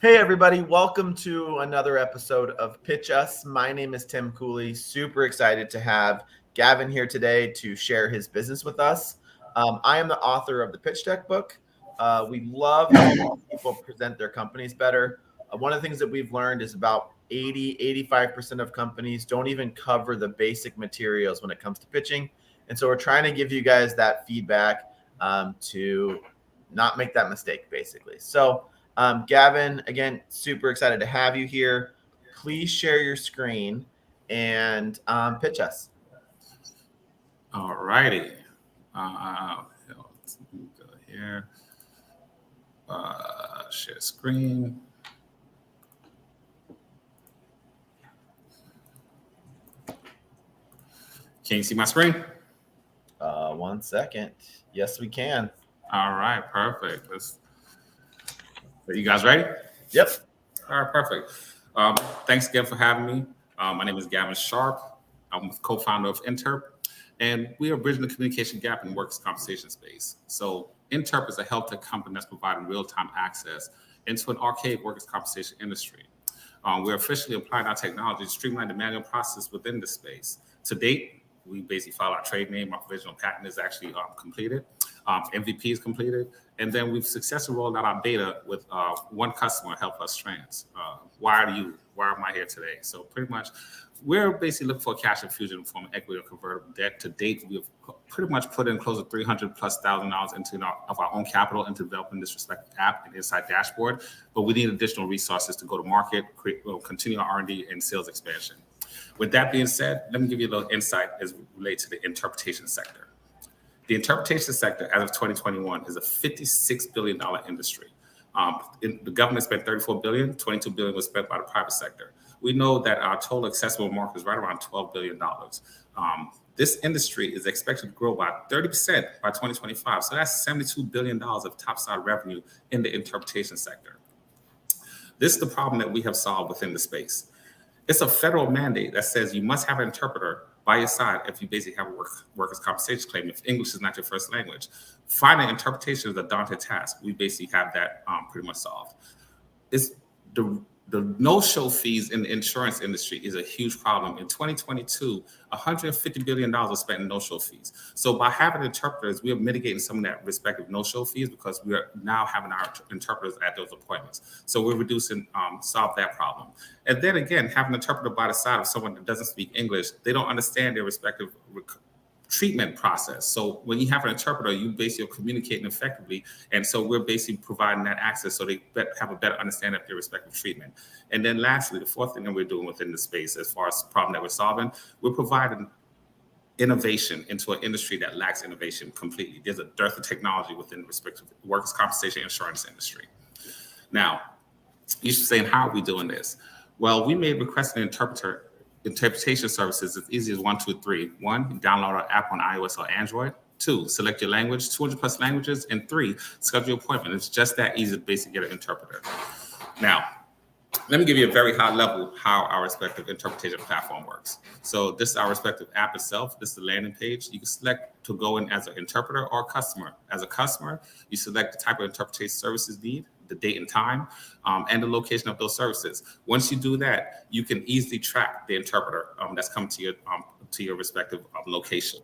Hey everybody, welcome to another episode of Pitch Us. My name is Tim Cooley. Super excited to have Gavin here today to share his business with us. I am the author of the Pitch Deck book. We love helping people present their companies better. One of the things that we've learned is about 85% of companies don't even cover the basic materials when it comes to pitching. And so we're trying to give you guys that feedback to not make that mistake, basically. So Gavin, again, super excited to have you here. Please share your screen and pitch us. All righty. Let's go here. Share screen. Can you see my screen? 1 second. Yes, we can. All right, perfect. Are you guys ready? Yep. All right, perfect. Thanks again for having me. My name is Gavin Sharp. I'm the co-founder of INTERP, and we are bridging the communication gap in the workers' compensation space. So INTERP is a health tech company that's providing real-time access into an archaic workers' compensation industry. We're officially applying our technology to streamline the manual process within the space. To date, we basically filed our trade name. Our provisional patent is actually completed. MVP is completed. And then we've successfully rolled out our beta with one customer, Help Us Trans. Why am I here today? So pretty much, we're basically looking for a cash infusion from equity or convertible debt. To date, we've pretty much put in close to $300,000+ into our own capital into developing this respective app and inside dashboard. But we need additional resources to go to market, continue our R&D and sales expansion. With that being said, let me give you a little insight as it relates to the interpretation sector. The interpretation sector, as of 2021, is a $56 billion industry. The government spent $34 billion, $22 billion was spent by the private sector. We know that our total accessible market is right around $12 billion. This industry is expected to grow by 30% by 2025. So that's $72 billion of topside revenue in the interpretation sector. This is the problem that we have solved within the space. It's a federal mandate that says you must have an interpreter by your side if you basically have a workers' compensation claim, if English is not your first language. Finding interpretation is a daunting task. We basically have that pretty much solved. It's the no-show fees in the insurance industry is a huge problem. In 2022, $150 billion was spent in no-show fees. So by having interpreters, we are mitigating some of that respective no-show fees because we are now having our interpreters at those appointments. So we're reducing, solve that problem. And then again, having an interpreter by the side of someone that doesn't speak English, they don't understand their respective treatment process. So when you have an interpreter, you basically are communicating effectively. And so we're basically providing that access so they have a better understanding of their respective treatment. And then lastly, the fourth thing that we're doing within the space as far as the problem that we're solving, we're providing innovation into an industry that lacks innovation completely. There's a dearth of technology within the respective workers' compensation insurance industry. Now, you should say, how are we doing this? Well, we made requesting an interpretation services as easy as 1, 2, 3. 1, download our app on iOS or Android. 2, select your language, 200+ languages. And 3, schedule your appointment. It's just that easy to basically get an interpreter. Now, let me give you a very high level how our respective interpretation platform works. So this is our respective app itself. This is the landing page. You can select to go in as an interpreter or a customer. As a customer, you select the type of interpretation services need, the date and time, and the location of those services. Once you do that, you can easily track the interpreter that's coming to your respective location.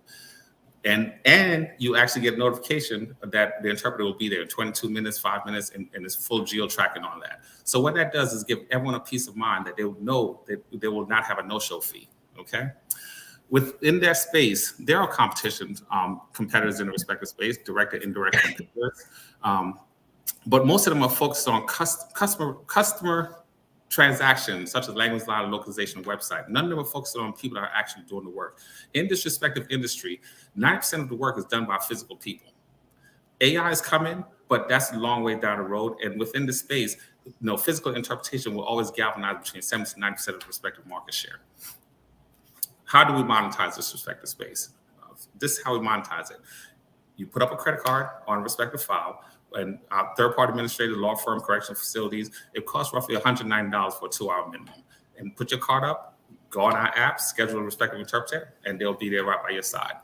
And you actually get notification that the interpreter will be there in 22 minutes, 5 minutes, and it's full geo-tracking on that. So what that does is give everyone a peace of mind that they will know that they will not have a no-show fee, okay? Within that space, there are competitions, competitors in the respective space, direct and indirect competitors. But most of them are focused on customer transactions, such as language line and localization website. None of them are focused on people that are actually doing the work. In this respective industry, 90% of the work is done by physical people. AI is coming, but that's a long way down the road. And within the space, physical interpretation will always galvanize between 70 to 90% of the respective market share. How do we monetize this respective space? This is how we monetize it. You put up a credit card on a respective file, and our third-party administrator, law firm, correctional facilities, it costs roughly $190 for a 2-hour minimum. And put your card up, go on our app, schedule a respective interpreter, and they'll be there right by your side.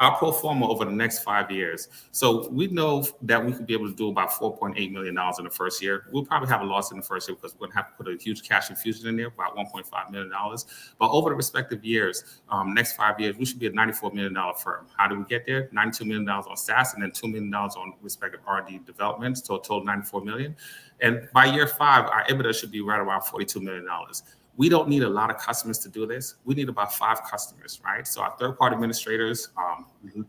our pro forma over the next 5 years. So we know that we could be able to do about $4.8 million in the first year. We'll probably have a loss in the first year because we're going to have to put a huge cash infusion in there, about $1.5 million. But over the respective years, next 5 years, we should be a $94 million firm. How do we get there? $92 million on SaaS and then $2 million on respective R&D development, so a total $94 million. And by year 5, our EBITDA should be right around $42 million. We don't need a lot of customers to do this. We need about 5 customers, right? So our third-party administrators,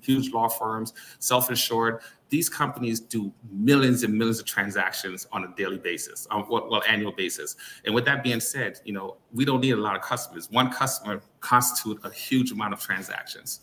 huge law firms, self-insured, these companies do millions and millions of transactions on a daily basis, annual basis. And with that being said, we don't need a lot of customers. One customer constitutes a huge amount of transactions.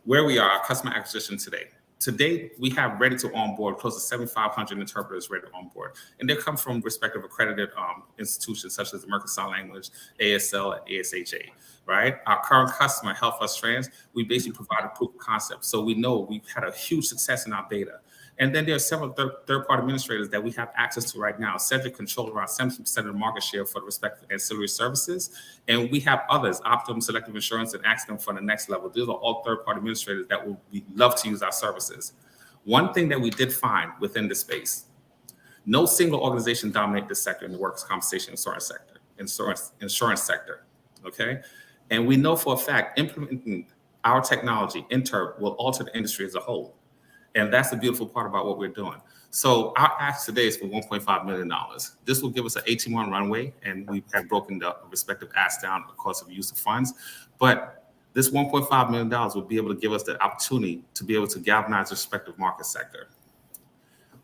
Where we are, our customer acquisition today. To date, we have ready to onboard close to 7,500 interpreters ready to onboard. And they come from respective accredited institutions such as American Sign Language, ASL, and ASHA, right? Our current customer, Health Us Trans, we basically provide a proof of concept. So we know we've had a huge success in our beta. And then there are several third-party administrators that we have access to right now. Cedric controls around 70% of the market share for the respective ancillary services. And we have others, Optum, Selective Insurance, and Accident for the next level. These are all third-party administrators that we love to use our services. One thing that we did find within this space, no single organization dominates this sector in the workers' compensation insurance sector, okay? And we know for a fact, implementing our technology, INTERP, will alter the industry as a whole. And that's the beautiful part about what we're doing. So our ask today is for $1.5 million. This will give us an 18-month runway, and we have broken the respective asks down because of use of funds. But this $1.5 million will be able to give us the opportunity to be able to galvanize the respective market sector.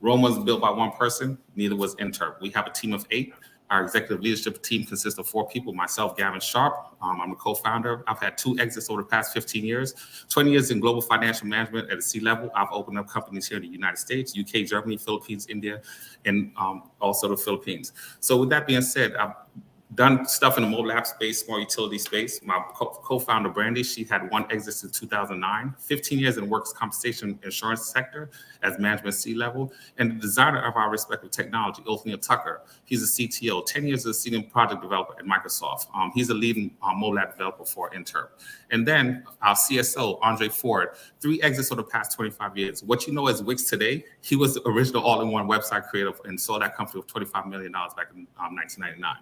Rome wasn't built by one person, neither was INTERP. We have a team of 8. Our executive leadership team consists of 4 people, myself, Gavin Sharp. I'm a co-founder. I've had 2 exits over the past 15 years, 20 years in global financial management at a C-level. I've opened up companies here in the United States, UK, Germany, Philippines, India, and also the Philippines. So with that being said, I've done stuff in the mobile app space, small utility space. My co-founder, Brandy, she had 1 exit since 2009, 15 years in the workers' compensation insurance sector as management C-level, and the designer of our respective technology, Othniel Tucker. He's a CTO, 10 years as a senior project developer at Microsoft. He's a leading mobile app developer for INTERP. And then our CSO, Andre Ford, 3 exits over the past 25 years. What you know as Wix today, he was the original all-in-one website creator and sold that company for $25 million back in 1999.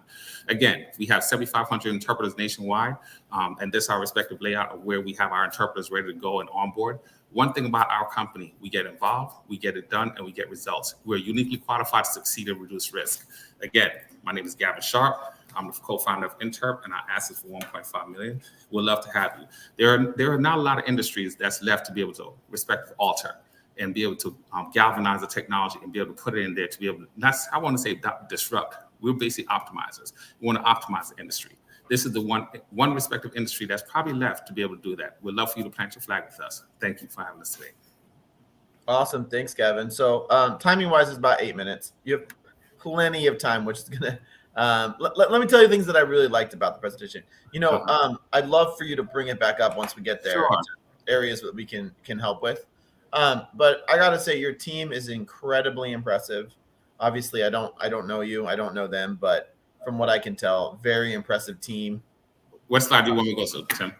Again, we have 7,500 interpreters nationwide, and this is our respective layout of where we have our interpreters ready to go and onboard. One thing about our company, we get involved, we get it done, and we get results. We're uniquely qualified to succeed and reduce risk. Again, my name is Gavin Sharp. I'm the co-founder of INTERP, and I asked us for $1.5 million. We'd love to have you. There are not a lot of industries that's left to be able to respectively alter and be able to galvanize the technology and be able to put it in there to be able to, I want to say disrupt. We're basically optimizers. We want to optimize the industry. This is the one respective industry that's probably left to be able to do that. We'd love for you to plant your flag with us. Thank you for having us today. Awesome. Thanks, Gavin. So timing-wise is about 8 minutes. You have plenty of time, which is going to let me tell you things that I really liked about the presentation. I'd love for you to bring it back up once we get there. Sure. Areas that we can help with. But I got to say, your team is incredibly impressive. Obviously, I don't know you. I don't know them. But from what I can tell, very impressive team. What slide do you want me to go to, Tim?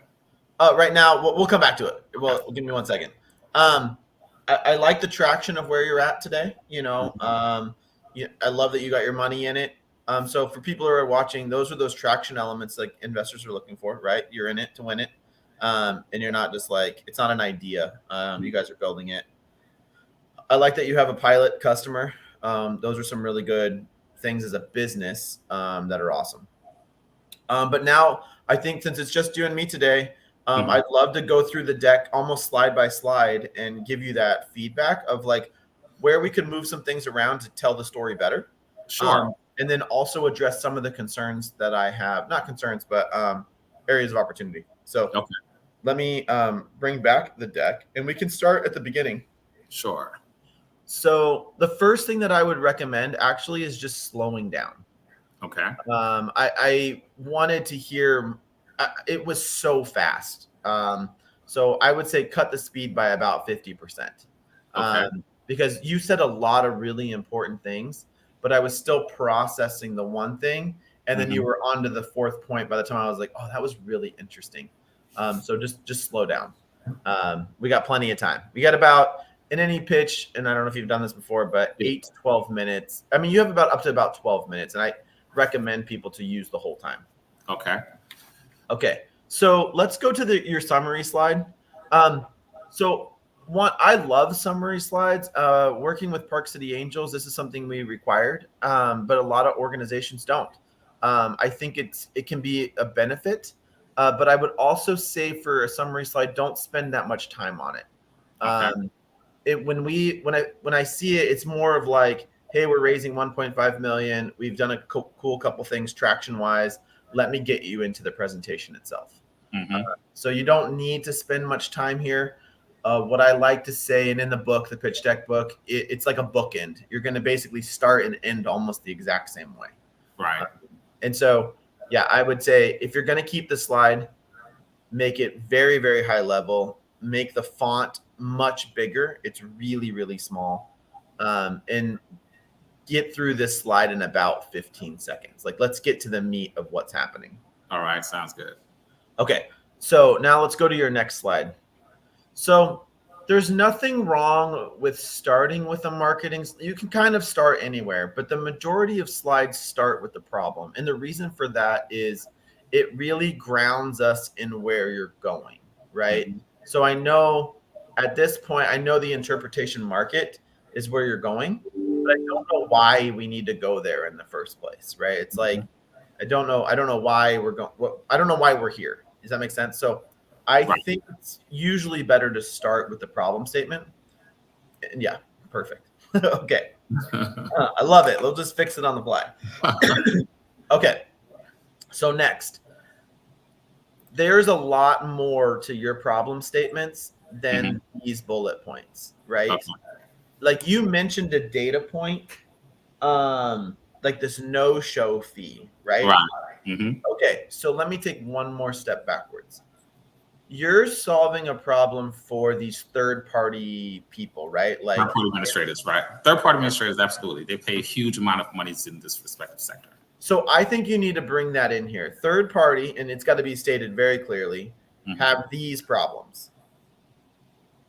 Right now, we'll come back to it. Well, give me 1 second. I like the traction of where you're at today. I love that you got your money in it. So for people who are watching, those are those traction elements like investors are looking for, right? You're in it to win it. And you're not just like, it's not an idea. You guys are building it. I like that you have a pilot customer. Those are some really good things as a business that are awesome. But now I think since it's just you and me today, I'd love to go through the deck almost slide by slide and give you that feedback of like where we could move some things around to tell the story better. Sure. And then also address some of the concerns that I have, not concerns, but areas of opportunity. So let me bring back the deck and we can start at the beginning. Sure. So the first thing that I would recommend actually is just slowing down. Okay. I wanted to hear, it was so fast. So I would say cut the speed by about 50%. Because you said a lot of really important things, but I was still processing the one thing. And then you were on to the 4th point by the time I was like, oh, that was really interesting. So just slow down. We got plenty of time. We got about, in any pitch, and I don't know if you've done this before, but 8 to 12 minutes. I mean, you have about up to about 12 minutes, and I recommend people to use the whole time. Okay. Okay. So let's go to your summary slide. So I love summary slides. Working with Park City Angels, this is something we required, but a lot of organizations don't. I think it can be a benefit, but I would also say for a summary slide, don't spend that much time on it. When I see it, it's more of like, hey, we're raising 1.5 million. We've done a cool couple things traction wise. Let me get you into the presentation itself. So you don't need to spend much time here. What I like to say, and in the book, the pitch deck book, it's like a bookend. You're going to basically start and end almost the exact same way. Right. And so, yeah, I would say if you're going to keep the slide, make it very, very high level. Make the font much bigger. It's really, really small. And get through this slide in about 15 seconds. Like, let's get to the meat of what's happening. All right. Sounds good. Okay. So now let's go to your next slide. So there's nothing wrong with starting with a marketing. You can kind of start anywhere, but the majority of slides start with the problem. And the reason for that is it really grounds us in where you're going, right? So I know at this point, I know the interpretation market is where you're going, but I don't know why we need to go there in the first place, right? It's like, I don't know why we're going. I don't know why we're here. Does that make sense? So I think it's usually better to start with the problem statement. And yeah, perfect. Okay. I love it. We'll just fix it on the fly. Okay. So next, there's a lot more to your problem statements than these bullet points, right? Okay. Like you mentioned a data point, like this no-show fee, right? Right. Okay. So let me take one more step backwards. You're solving a problem for these third-party people, right? Like third-party administrators, right? Third-party administrators, absolutely. They pay a huge amount of money in this respective sector. So I think you need to bring that in here. Third party, and it's got to be stated very clearly, have these problems.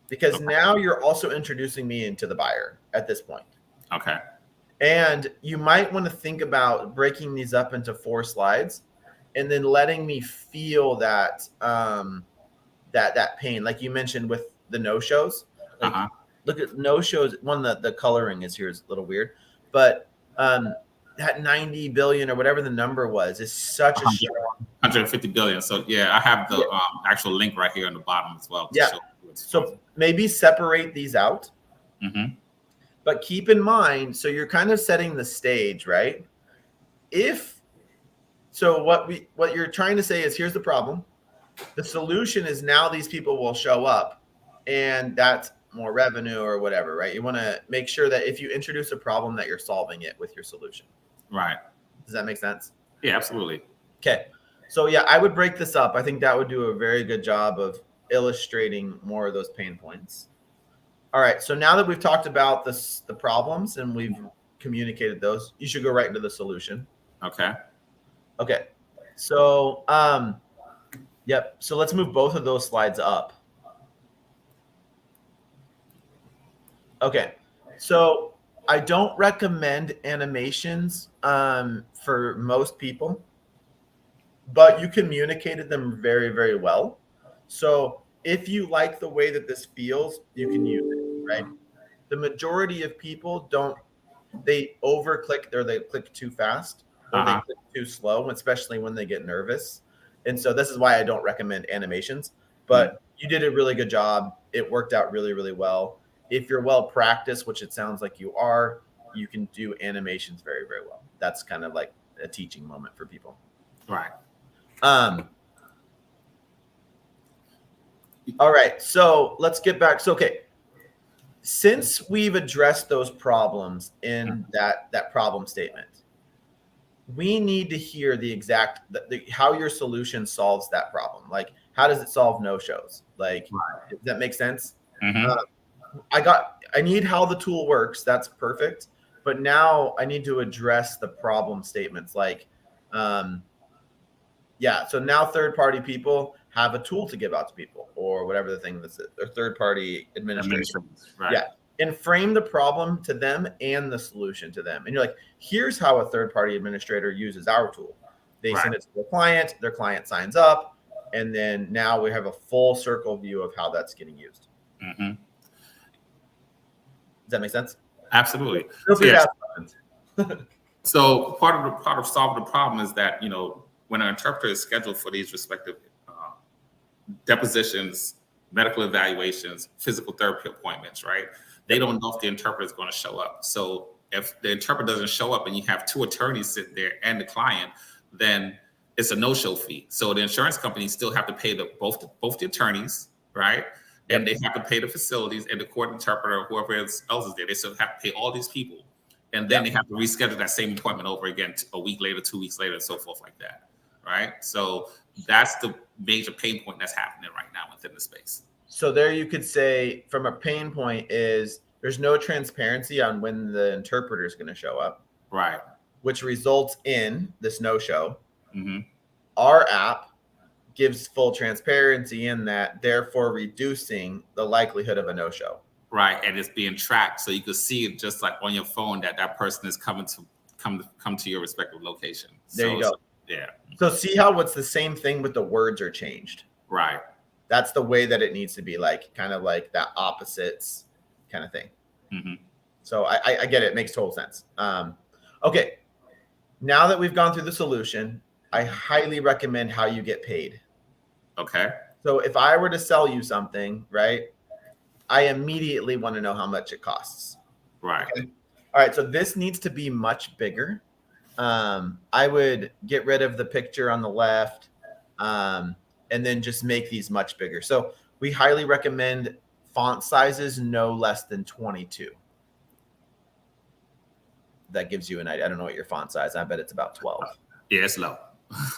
Because now you're also introducing me into the buyer at this point. Okay. And you might want to think about breaking these up into 4 slides and then letting me feel that that pain, like you mentioned with the no-shows. Like, look at no-shows. One, the coloring is here is a little weird, but that 90 billion or whatever the number was is such a strong 150 billion. So yeah, I have the actual link right here on the bottom as well. Yeah. So maybe separate these out. But keep in mind, so you're kind of setting the stage, right? What you're trying to say is, here's the problem. The solution is now these people will show up, and that's more revenue or whatever, right? You want to make sure that if you introduce a problem that you're solving it with your solution. Right. Does that make sense? Yeah, absolutely. Okay. So yeah, I would break this up. I think that would do a very good job of illustrating more of those pain points. All right. So now that we've talked about the problems and we've communicated those, you should go right into the solution. Okay. Okay. So, yep. So let's move both of those slides up. Okay. So I don't recommend animations for most people, but you communicated them very, very well. So if you like the way that this feels, you can use it, right? The majority of people they over-click or they click too fast or they click too slow, especially when they get nervous. And so this is why I don't recommend animations, but you did a really good job. It worked out really, really well. If you're well practiced, which it sounds like you are, you can do animations very, very well. That's kind of like a teaching moment for people. Right. All right. So let's get back. So, okay. Since we've addressed those problems in that problem statement, we need to hear the exact how your solution solves that problem. Like, how does it solve no-shows? Like, does that make sense? I need how the tool works. That's perfect. But now I need to address the problem statements. Like, so now third-party people have a tool to give out to people or whatever the thing that's their third party administrator. Right. Yeah. And frame the problem to them and the solution to them. And you're like, here's how a third party administrator uses our tool. They send it to their client signs up, and then now we have a full circle view of how that's getting used. Mm-hmm. Does that make sense? Absolutely. So part of solving the problem is that, you know, when an interpreter is scheduled for these respective depositions, medical evaluations, physical therapy appointments, right? They don't know if the interpreter is going to show up. So if the interpreter doesn't show up and you have two attorneys sitting there and the client, then it's a no-show fee. So the insurance companies still have to pay both the attorneys, right? And they have to pay the facilities and the court interpreter or whoever else is there. They still have to pay all these people. And then they have to reschedule that same appointment over again a week later, 2 weeks later, and so forth like that, right? So that's the major pain point that's happening right now within the space. So there you could say from a pain point is there's no transparency on when the interpreter is going to show up. Right. Which results in this no-show. Mm-hmm. Our app gives full transparency in that, therefore reducing the likelihood of a no-show. Right, and it's being tracked, so you can see it just like on your phone that person is come to your respective location. There you go. Yeah. So see how what's the same thing, but the words are changed. Right. That's the way that it needs to be, like kind of like that opposites kind of thing. Mm-hmm. So I get it. It makes total sense. Okay. Now that we've gone through the solution, I highly recommend how you get paid. Okay. So if I were to sell you something, right, I immediately want to know how much it costs. Right. Okay? All right. So this needs to be much bigger. I would get rid of the picture on the left and then just make these much bigger. So we highly recommend font sizes no less than 22. That gives you an idea. I don't know what your font size. I bet it's about 12. Yeah, it's low.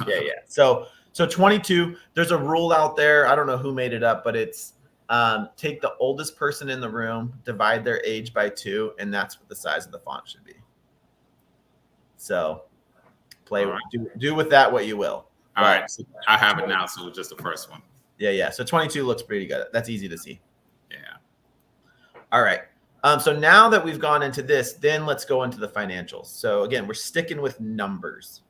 Yeah. So 22, there's a rule out there. I don't know who made it up, but it's take the oldest person in the room, divide their age by 2, and that's what the size of the font should be. So do with that what you will. All right. So I have it now. So just the first one. Yeah. So 22 looks pretty good. That's easy to see. Yeah. All right. So now that we've gone into this, then let's go into the financials. So again, we're sticking with numbers.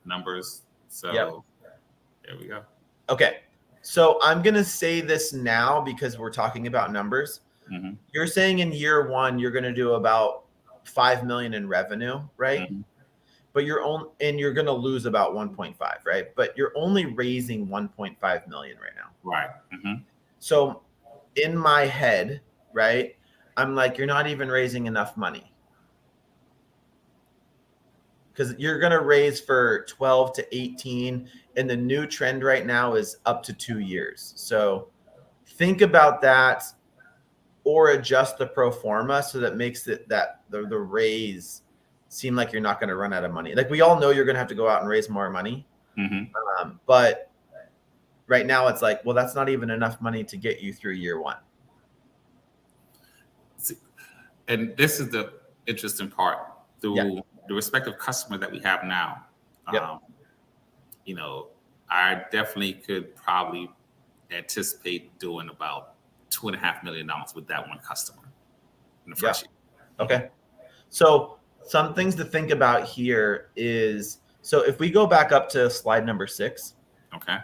So there we go. Okay. So I'm going to say this now because we're talking about numbers. Mm-hmm. You're saying in year 1, you're going to do about 5 million in revenue, right? Mm-hmm. But you're going to lose about 1.5, right? But you're only raising 1.5 million right now. Right. Mm-hmm. So in my head, right, I'm like, you're not even raising enough money. Because you're going to raise for 12 to 18, and the new trend right now is up to 2 years. So think about that, or adjust the pro forma so that makes it that the raise seem like you're not going to run out of money. Like we all know you're going to have to go out and raise more money. Mm-hmm. But right now it's like, well, that's not even enough money to get you through year 1. And this is the interesting part. Through the respective customer that we have now, you know, I definitely could probably anticipate doing about $2.5 million with that one customer in the first year. Okay. So some things to think about here is, so if we go back up to slide number 6, okay,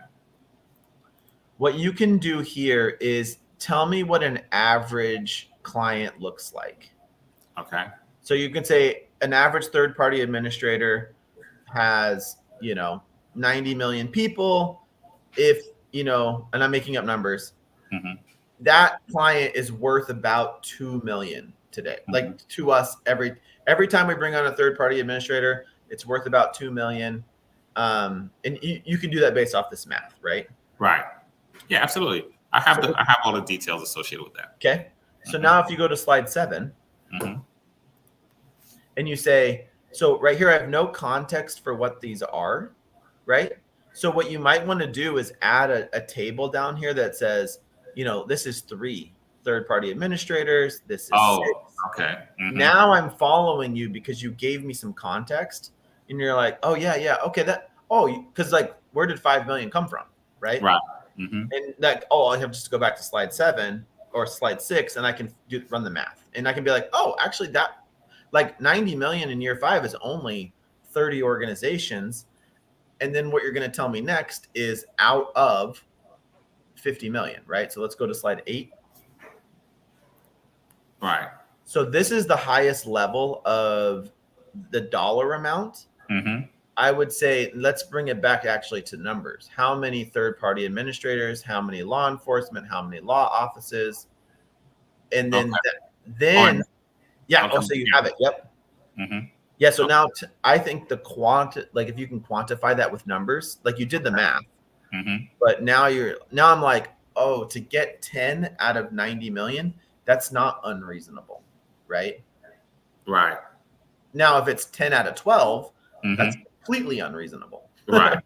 what you can do here is tell me what an average client looks like. Okay. So you can say an average third-party administrator has, 90 million people. If, and I'm making up numbers, mm-hmm. that client is worth about 2 million today. Mm-hmm. Like to us, every time we bring on a third-party administrator, it's worth about 2 million. And you can do that based off this math, right? Right. Yeah, absolutely. I have all the details associated with that. Okay. So now if you go to slide 7, mm-hmm. and you say, so right here, I have no context for what these are, right? So what you might want to do is add a table down here that says, this is 3 third-party administrators. This is 6. Okay. Mm-hmm. Now I'm following you because you gave me some context, and you're like, oh yeah, okay, because like, where did 5 million come from, right? Right. Mm-hmm. And that, oh, I have just to go back to slide 7 or slide 6, and I can run the math, and I can be like, oh, actually that like 90 million in year 5 is only 30 organizations. And then what you're going to tell me next is out of 50 million, right? So let's go to slide 8. Right. So this is the highest level of the dollar amount. Mm-hmm. I would say let's bring it back actually to numbers. How many third-party administrators, how many law enforcement, how many law offices, and then Okay. yeah. Okay. Oh, so you have it. Yep. Mm-hmm. Yeah. So Okay. now I think the like if you can quantify that with numbers, like you did the math, Mm-hmm. but now I'm like, oh, to get 10 out of 90 million, that's not unreasonable, right? Right. Now, if it's 10 out of 12, that's Mm-hmm. completely unreasonable. Right.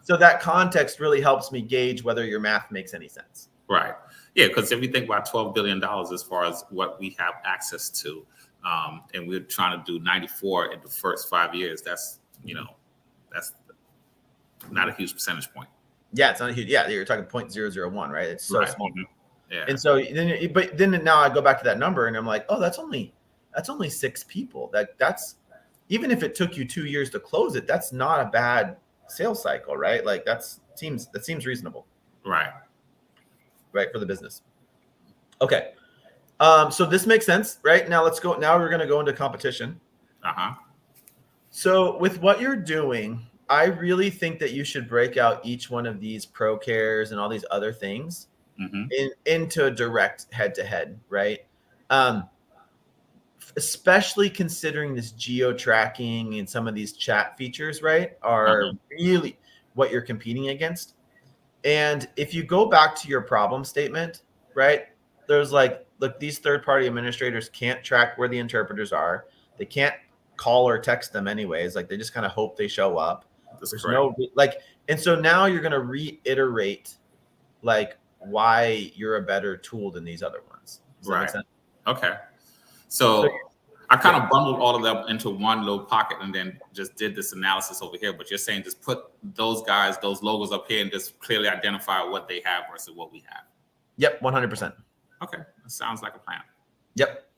So that context really helps me gauge whether your math makes any sense. Right. Yeah, because if you think about $12 billion as far as what we have access to, and we're trying to do 94 in the first 5 years, that's that's not a huge percentage point. Yeah, it's not a huge. Yeah, you're talking 0.001, right? It's so Right. small. Mm-hmm. Yeah. And so then, but then now I go back to that number, and I'm like, oh, that's only 6 people. That's even if it took you 2 years to close it, that's not a bad sales cycle, right? Like that seems reasonable, Right. right, for the business. Okay. So this makes sense, right? Now let's go. Now we're going to go into competition. Uh-huh. So with what you're doing, I really think that you should break out each one of these pro cares and all these other things Mm-hmm. into a direct head-to-head, right? Especially considering this geo tracking and some of these chat features, right, are Uh-huh. really what you're competing against. And if you go back to your problem statement, right, there's like, look, these third-party administrators can't track where the interpreters are. They can't call or text them anyways. Like they just kind of hope they show up. That's There's correct. no like, and so now you're going to reiterate like why you're a better tool than these other ones. Does that make sense? Okay. So So I kind of bundled all of them into one little pocket and then just did this analysis over here. But you're saying just put those guys, those logos up here and just clearly identify what they have versus what we have. Yep, 100%. Okay. That sounds like a plan. Yep.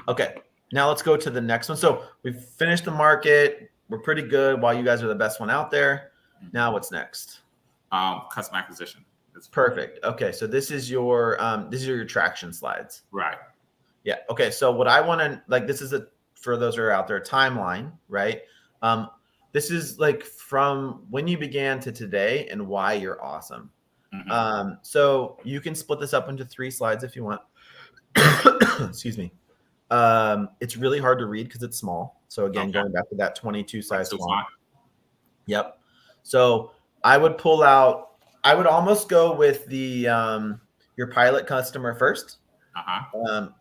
Okay. Now let's go to the next one. So we've finished the market. We're pretty good while you guys are the best one out there. Now what's next? Customer acquisition. That's Perfect. Okay. So this is your traction slides. right. Yeah. Okay. So what I want to like, this is for those who are out there, a timeline, right? This is like from when you began to today and why you're awesome. Mm-hmm. So you can split this up into 3 slides if you want. Excuse me. It's really hard to read because it's small. So again, going back to that 22 size font. Yep. So I would almost go with the your pilot customer first.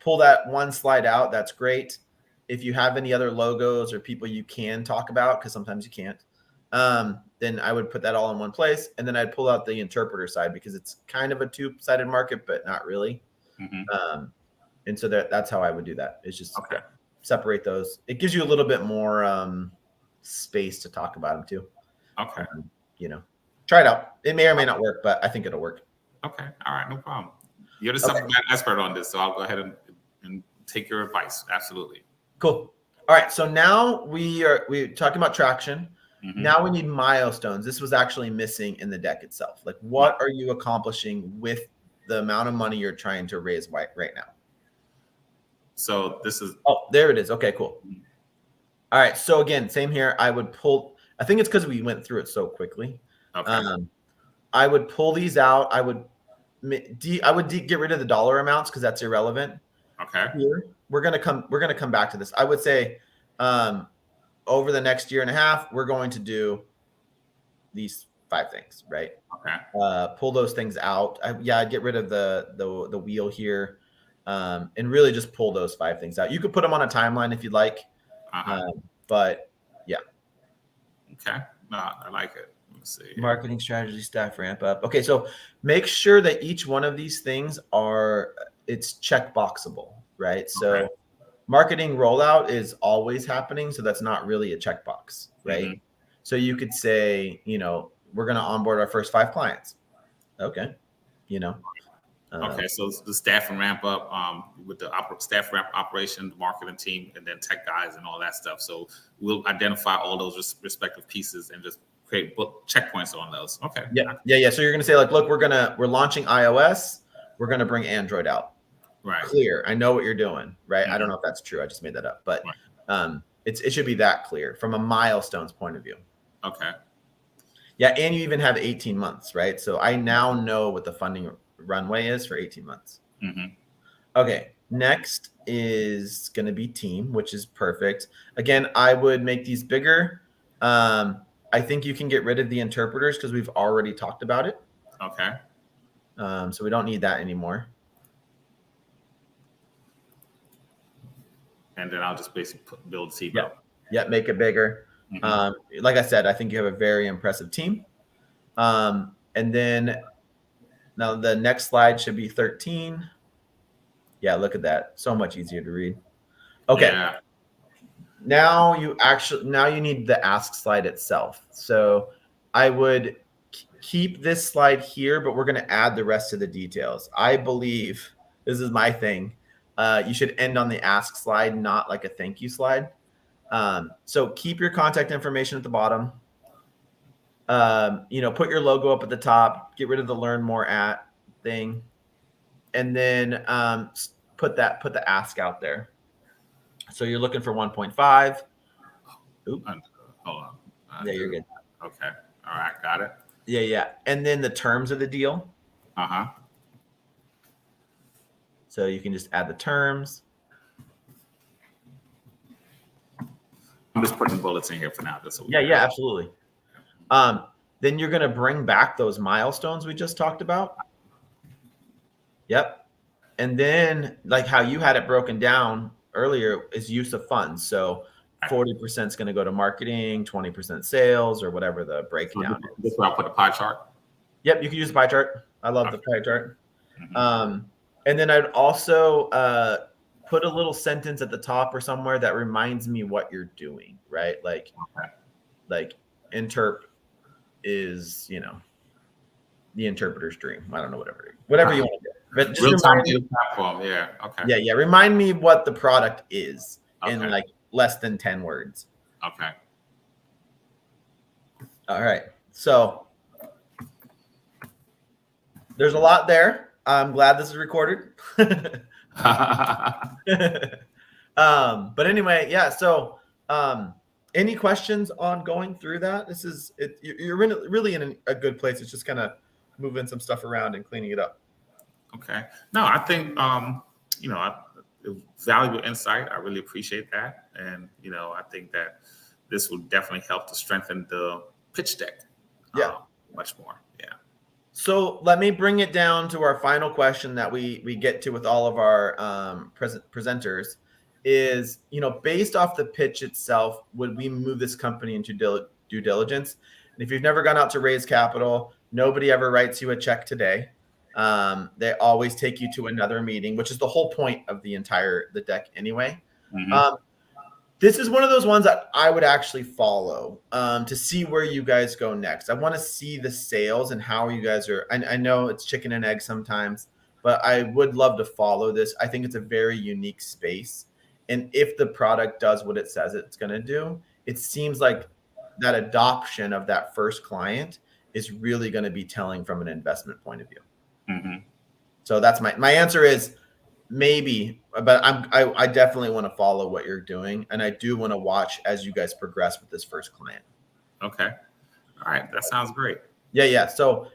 Pull that one slide out. That's great. If you have any other logos or people you can talk about, because sometimes you can't, then I would put that all in one place. And then I'd pull out the interpreter side because it's kind of a 2-sided market, but not really. Mm-hmm. And so that's how I would do that. It's just separate those. It gives you a little bit more space to talk about them too. Okay. Try it out. It may or may not work, but I think it'll work. Okay. All right. No problem. You're the subject matter expert on this, so I'll go ahead and take your advice. Absolutely. Cool. All right. So now we're talking about traction. Mm-hmm. Now we need milestones. This was actually missing in the deck itself. Like, what are you accomplishing with the amount of money you're trying to raise right now? So this is. Oh, there it is. Okay, cool. All right. So again, same here. I would pull. I think it's because we went through it so quickly. Okay. I would pull these out. I would get rid of the dollar amounts because that's irrelevant. Okay. Here, we're gonna come back to this. I would say over the next year and a half, we're going to do these 5 things, right? Okay. Pull those things out. I'd get rid of the wheel here, and really just pull those 5 things out. You could put them on a timeline if you'd like, but yeah. Okay. No, I like it. Let's see. Marketing strategy, staff ramp up. Okay, so make sure that each one of these things it's checkboxable, right? So marketing rollout is always happening, so that's not really a checkbox, right? Mm-hmm. So you could say, we're going to onboard our first 5 clients. Okay. You know. Okay, so the staff and ramp up with the staff ramp operation, the marketing team, and then tech guys and all that stuff. So we'll identify all those respective pieces and just create checkpoints on those. Okay. Yeah. So you're going to say like, look, we're launching iOS. We're going to bring Android out. Right. Clear. I know what you're doing. Right. Mm-hmm. I don't know if that's true. I just made that up, but right. it should be that clear from a milestones point of view. Okay. Yeah, and you even have 18 months, right? So I now know what the funding runway is for 18 months. Mm-hmm. Okay, next is going to be team, which is perfect. Again, I would make these bigger. I think you can get rid of the interpreters because we've already talked about it. Okay. So we don't need that anymore. And then I'll just basically build team up. Yeah, make it bigger. Mm-hmm. Like I said, I think you have a very impressive team. And then now the next slide should be 13. Yeah, look at that. So much easier to read. Okay. Yeah. Now you need the ask slide itself. So I would keep this slide here, but we're going to add the rest of the details. I believe this is my thing. You should end on the ask slide, not like a thank you slide. So keep your contact information at the bottom. Put your logo up at the top, get rid of the learn more at thing. And then put the ask out there. So you're looking for 1.5. Hold on. Yeah, you're good. Okay. All right. Got it. Yeah. And then the terms of the deal. So you can just add the terms. I'm just putting bullets in here for now. Yeah, absolutely. Then you're going to bring back those milestones we just talked about. Yep. And then like how you had it broken down earlier is use of funds. So 40% is going to go to marketing, 20% sales, or whatever the breakdown is. This is where I'll put the pie chart. Yep, you can use the pie chart. I love the pie chart. And then I'd also put a little sentence at the top or somewhere that reminds me what you're doing, right? Like INTERP is, the interpreter's dream. I don't know, whatever you want to do. But just real-time data platform. Yeah. Okay. Yeah. Remind me what the product is in like less than 10 words. Okay. All right. So there's a lot there. I'm glad this is recorded. But anyway, yeah. So any questions on going through that? This is it. You're really in a good place. It's just kind of moving some stuff around and cleaning it up. Okay. No, I think valuable insight. I really appreciate that, and I think that this will definitely help to strengthen the pitch deck. Much more. Yeah. So let me bring it down to our final question that we get to with all of our presenters is, based off the pitch itself, would we move this company into due diligence? And if you've never gone out to raise capital, nobody ever writes you a check today. They always take you to another meeting, which is the whole point of the deck anyway. This is one of those ones that I would actually follow to see where you guys go next. I want to see the sales and how you guys are. I know it's chicken and egg sometimes, but I would love to follow this. I think it's a very unique space. And if the product does what it says it's going to do, it seems like that adoption of that first client is really going to be telling from an investment point of view. So that's my answer is maybe, but I definitely want to follow what you're doing, and I do want to watch as you guys progress with this first client. Okay. All right. That sounds great. Yeah. So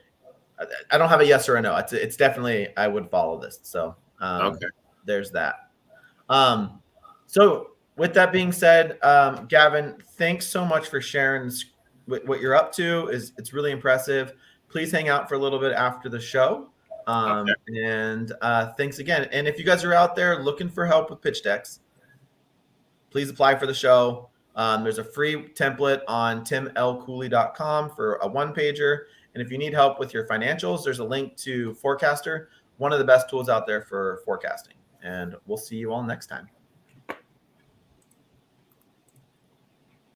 I don't have a yes or a no. It's definitely I would follow this. So there's that. So with that being said, Gavin, thanks so much for sharing what you're up to. It's really impressive. Please hang out for a little bit after the show. And thanks again. And if you guys are out there looking for help with pitch decks, please apply for the show. There's a free template on timlcooley.com for a one-pager. And if you need help with your financials, there's a link to Forecaster, one of the best tools out there for forecasting. And we'll see you all next time.